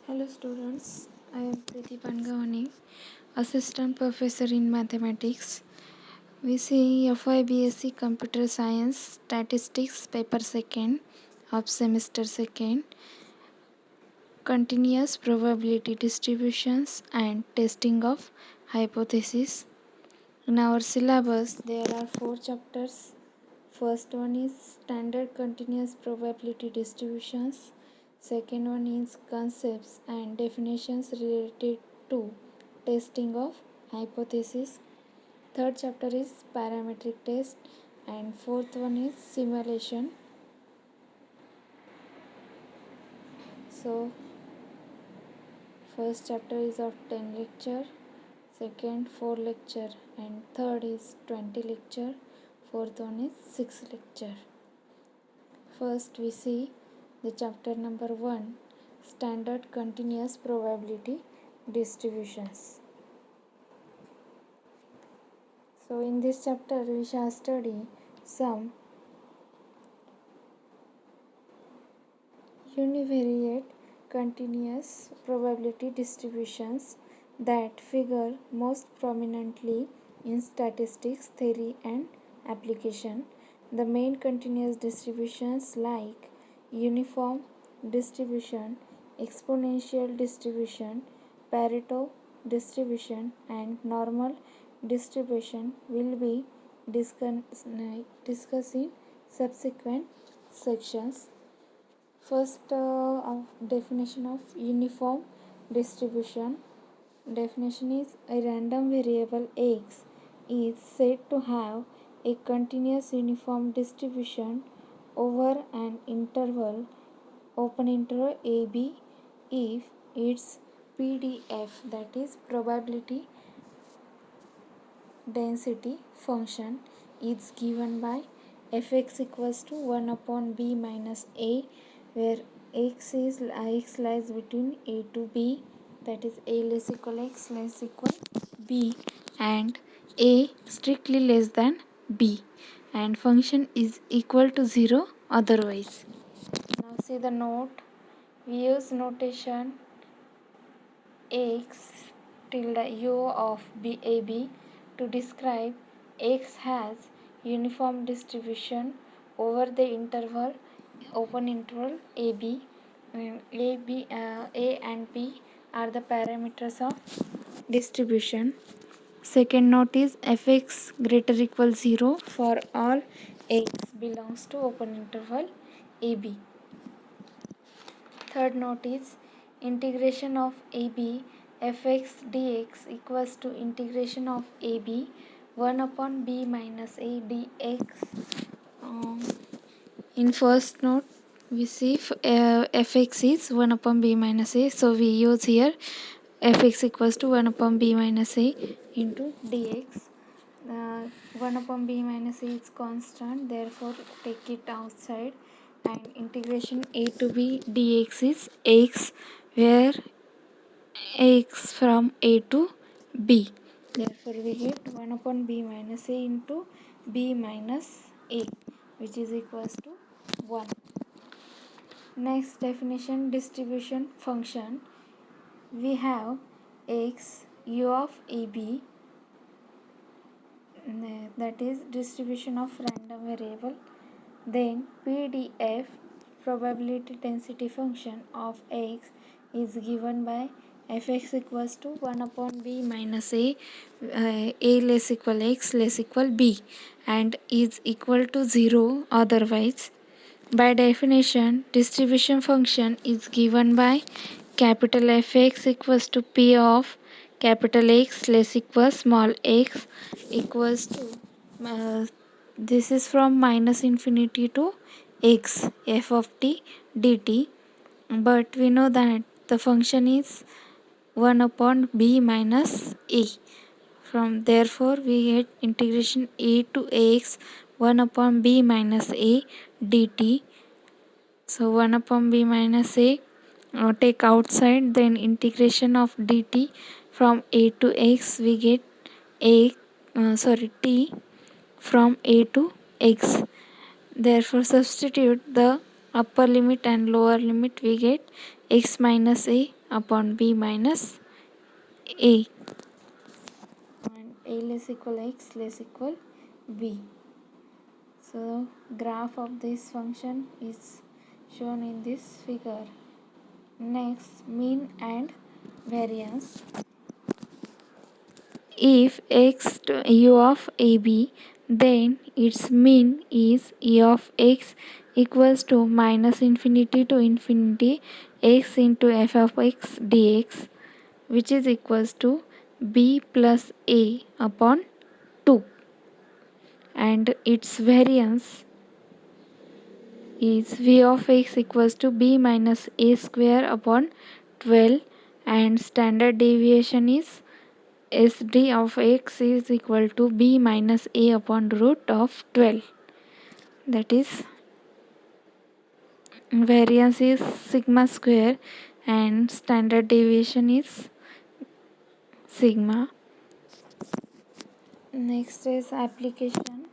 Hello students, I am Preeti Pangavani, Assistant Professor in Mathematics. We see FY Computer Science Statistics Paper 2nd of Semester 2nd, Continuous Probability Distributions and Testing of Hypothesis. In our syllabus, there are 4 chapters. First one is Standard Continuous Probability Distributions. Second one is Concepts and Definitions related to Testing of Hypothesis. Third chapter is Parametric Test. And fourth one is Simulation. So, first chapter is of 10 lecture, second 4 lecture, and third is 20 lecture, fourth one is 6 lecture. First we see the chapter number 1, Standard Continuous Probability Distributions. So in this chapter we shall study some univariate continuous probability distributions that figure most prominently in statistics theory and application. The main continuous distributions like uniform distribution, exponential distribution, Pareto distribution, and normal distribution will be discussed in subsequent sections. First, definition of uniform distribution. Definition is a random variable x is said to have a continuous uniform distribution over an interval open interval AB if its PDF, that is probability density function, is given by fx equals to 1 upon b minus a, where x lies between a to b, that is a less equal x less equal b, and a strictly less than b, and function is equal to 0 otherwise. Now see the note. We use notation x tilde u of ab to describe x has uniform distribution over the interval open interval ab, and a and b are the parameters of distribution. Second note is fx greater equal 0 for all x belongs to open interval ab. Third note is integration of ab fx dx equals to integration of ab 1 upon b minus a dx. In first note we see fx is 1 upon b minus a, so we use here fx equals to 1 upon b minus a into dx. 1 upon b minus a is constant, therefore take it outside, and integration a to b dx is x, where x from a to b, therefore we get 1 upon b minus a into b minus a, which is equals to 1. Next definition, distribution function. We have x u of ab, that is distribution of random variable, then pdf probability density function of x is given by fx equals to 1 upon b minus a less equal x less equal b, and is equal to 0 otherwise. By definition, distribution function is given by capital Fx equals to p of capital X less equals small x equals to this is from minus infinity to x f of t dt, but we know that the function is 1 upon b minus a. From therefore we get integration a to x 1 upon b minus a dt. So 1 upon b minus a, take outside, then integration of dt from a to x we get t from a to x. Therefore substitute the upper limit and lower limit, we get x minus a upon b minus a, and a less equal x less equal b. So graph of this function is shown in this figure. Next, mean and variance. If x to u of ab, then its mean is e of x equals to minus infinity to infinity x into f of x dx, which is equals to b plus a upon 2, and its variance is v of x equals to b minus a square upon 12, and standard deviation is sd of x is equal to b minus a upon root of 12. That is, variance is sigma square and standard deviation is sigma. Next is application.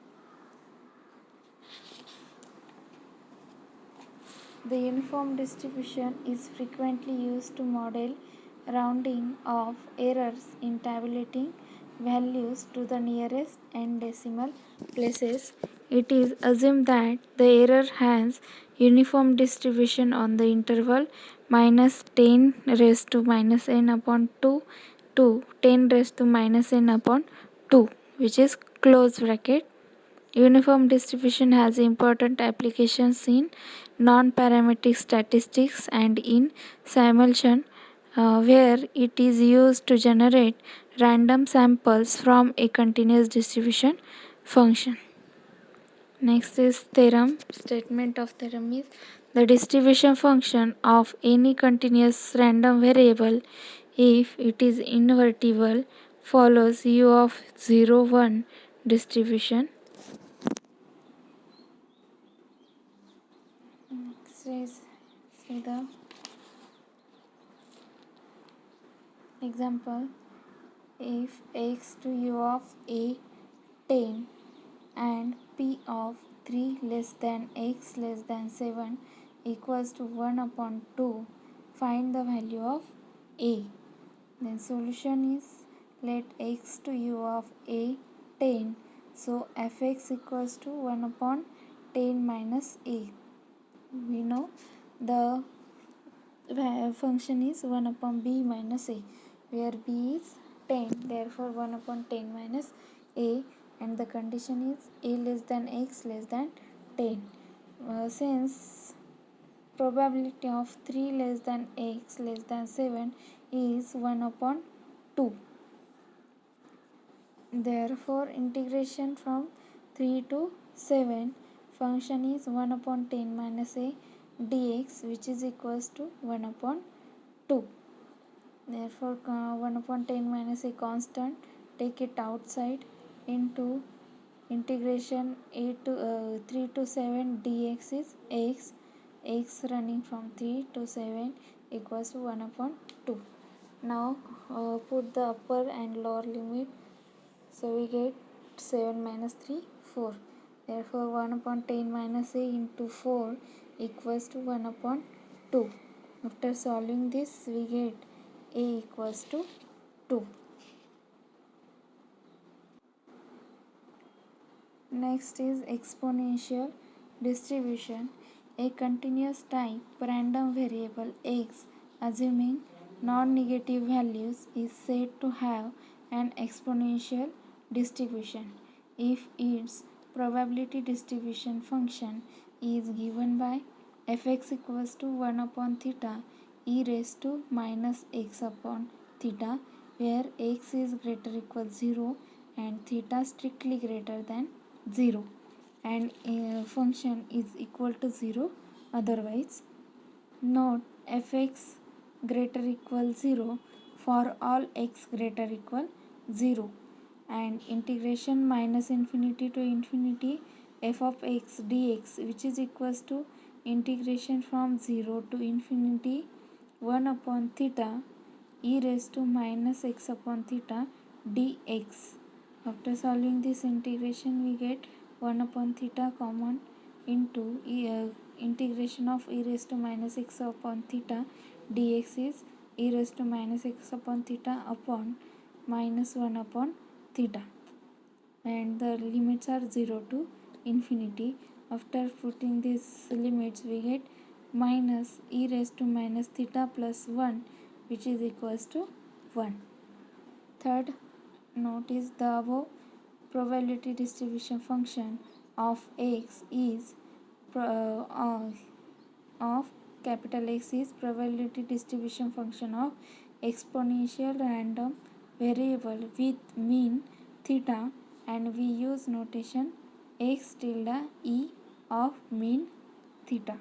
The uniform distribution is frequently used to model rounding of errors in tabulating values to the nearest n decimal places. It is assumed that the error has uniform distribution on the interval minus 10 raised to minus n upon 2 to 10 raised to minus n upon 2, which is close bracket. Uniform distribution has important applications in non-parametric statistics and in simulation, where it is used to generate random samples from a continuous distribution function. Next is theorem. Statement of theorem is the distribution function of any continuous random variable, if it is invertible, follows u of 0 1 distribution. Next is see the example. If x to u of a 10 and p of 3 less than x less than 7 equals to 1 upon 2, find the value of a. Then solution is, let x to u of a 10, so fx equals to 1 upon 10 minus a. We know the function is 1 upon b minus a, where b is 10, therefore 1 upon 10 minus a, and the condition is a less than x less than 10. Since probability of 3 less than x less than 7 is 1 upon 2, therefore integration from 3 to 7, function is 1 upon 10 minus a dx, which is equals to 1 upon 2. Therefore 1 upon 10 minus a constant, take it outside, into integration 3 to 7 dx is x running from 3 to 7 equals to 1 upon 2. Now put the upper and lower limit, so we get 7 minus 3 4. Therefore 1 upon 10 minus a into 4 equals to 1 upon 2. After solving this, we get a equals to 2. Next is exponential distribution. A continuous type random variable x, assuming non-negative values, is said to have an exponential distribution if its probability distribution function is given by fx equals to 1 upon theta e raised to minus x upon theta, where x is greater equal 0 and theta strictly greater than 0, and function is equal to 0 otherwise. Note fx greater equal 0 for all x greater equal 0, and integration minus infinity to infinity f of x dx, which is equals to integration from 0 to infinity 1 upon theta e raised to minus x upon theta dx. After solving this integration, we get 1 upon theta common into integration of e raised to minus x upon theta dx is e raised to minus x upon theta upon minus 1 upon theta, and the limits are 0 to infinity. After putting these limits, we get minus e raised to minus theta plus 1, which is equals to 1. Third note is the above probability distribution function of x is of capital X is probability distribution function of exponential random variable with mean theta, and we use notation x tilde e of mean theta.